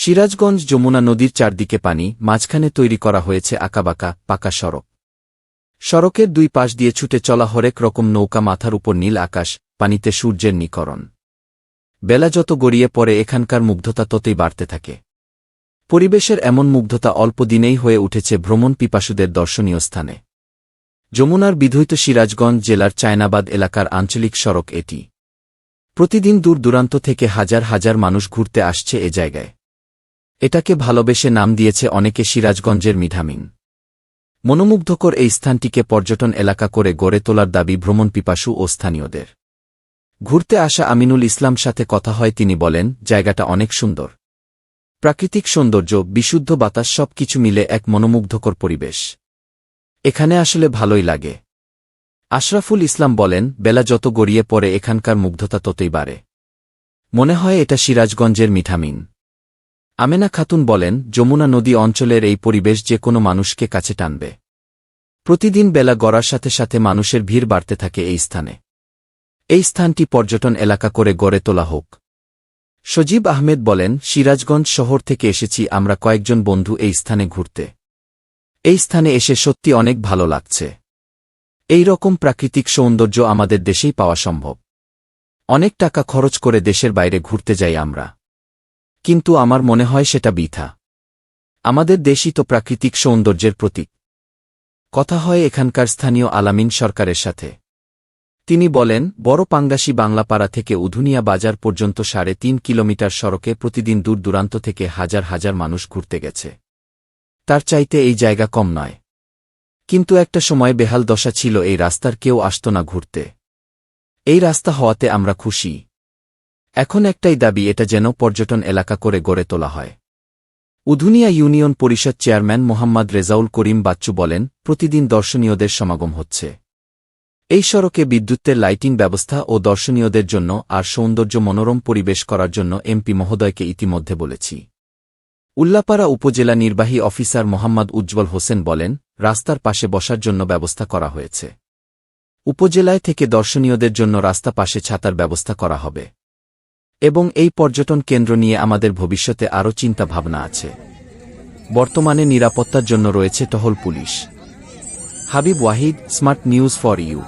সিরাজগঞ্জ যমুনা নদীর চারদিকে পানি, মাঝখানে তৈরি করা হয়েছে আঁকাবাঁকা পাকা সড়ক। সড়কের দুই পাশ দিয়ে ছুটে চলা হরেক রকম নৌকা, মাথার উপর নীল আকাশ, পানিতে সূর্যের নিকরণ। বেলা যত গড়িয়ে পড়ে এখানকার মুগ্ধতা ততই বাড়তে থাকে। পরিবেশের এমন মুগ্ধতা অল্প দিনেই হয়ে উঠেছে ভ্রমণ পিপাসুদের দর্শনীয় স্থানে। যমুনার বিধৌত সিরাজগঞ্জ জেলার চায়নাবাদ এলাকার আঞ্চলিক সড়ক এটি। প্রতিদিন দূর দূরান্ত থেকে হাজার হাজার মানুষ ঘুরতে আসছে এ জায়গায়। এটাকে ভালোবেসে নাম দিয়েছে অনেকে সিরাজগঞ্জের মিঠামিন। মনোমুগ্ধকর এই স্থানটিকে পর্যটন এলাকা করে গড়ে তোলার দাবি ভ্রমণ পিপাসু ও স্থানীয়দের। ঘুরতে আসা আমিনুল ইসলাম সাথে কথা হয়, তিনি বলেন, জায়গাটা অনেক সুন্দর। প্রাকৃতিক সৌন্দর্য, বিশুদ্ধ বাতাস, সব কিছু মিলে এক মনোমুগ্ধকর পরিবেশ। এখানে আসলে ভালোই লাগে। আশরাফুল ইসলাম বলেন, বেলা যত গড়িয়ে পড়ে এখানকার মুগ্ধতা ততই বাড়ে। মনে হয় এটা সিরাজগঞ্জের মিঠামিন। আমেনা খাতুন বলেন, যমুনা নদী অঞ্চলের এই পরিবেশ যে কোনো মানুষকে কাছে টানবে। প্রতিদিন বেলা গড়ার সাথে সাথে মানুষের ভিড় বাড়তে থাকে এই স্থানে। এই স্থানটি পর্যটন এলাকা করে গড়ে তোলা হোক। সজীব আহমেদ বলেন, সিরাজগঞ্জ শহর থেকে এসেছি আমরা কয়েকজন বন্ধু এই স্থানে ঘুরতে। এই স্থানে এসে সত্যি অনেক ভালো লাগছে। এই রকম প্রাকৃতিক সৌন্দর্য আমাদের দেশেই পাওয়া সম্ভব। অনেক টাকা খরচ করে দেশের বাইরে ঘুরতে যাই আমরা, কিন্তু আমার মনে হয় সেটা বৃথা। আমাদের দেশই তো প্রাকৃতিক সৌন্দর্যের প্রতীক। কথা হয় এখানকার স্থানীয় আলামিন সরকারের সাথে। তিনি বলেন, বড় পাঙ্গাসী বাংলাপাড়া থেকে উধুনিয়া বাজার পর্যন্ত ৩.৫ কিলোমিটার সড়কে প্রতিদিন দূর দূরান্ত থেকে হাজার হাজার মানুষ ঘুরতে গেছে। তার চাইতে এই জায়গা কম নয়। কিন্তু একটা সময় বেহাল দশা ছিল, এই রাস্তার কেউ আসত না ঘুরতে। এই রাস্তা হওয়াতে আমরা খুশি। এখন একটাই দাবি, এটা যেন পর্যটন এলাকা করে গড়ে তোলা হয়। উধুনিয়া ইউনিয়ন পরিষদ চেয়ারম্যান মোহাম্মদ রেজাউল করিম বাচ্চু বলেন, প্রতিদিন দর্শনীয়দের সমাগম হচ্ছে। এই সড়কে বিদ্যুতের লাইটিং ব্যবস্থা ও দর্শনীয়দের জন্য আর সৌন্দর্য মনোরম পরিবেশ করার জন্য এমপি মহোদয়কে ইতিমধ্যে বলেছি। উল্লাপাড়া উপজেলা নির্বাহী অফিসার মোহাম্মদ উজ্জ্বল হোসেন বলেন, রাস্তার পাশে বসার জন্য ব্যবস্থা করা হয়েছে। উপজেলায় থেকে দর্শনীয়দের জন্য রাস্তা পাশে ছাতার ব্যবস্থা করা হবে এবং এই পর্যটন কেন্দ্র নিয়ে আমাদের ভবিষ্যতে আরও চিন্তা ভাবনা আছে। বর্তমানে নিরাপত্তার জন্য রয়েছে টহল police. Habib Wahid, smart news for you.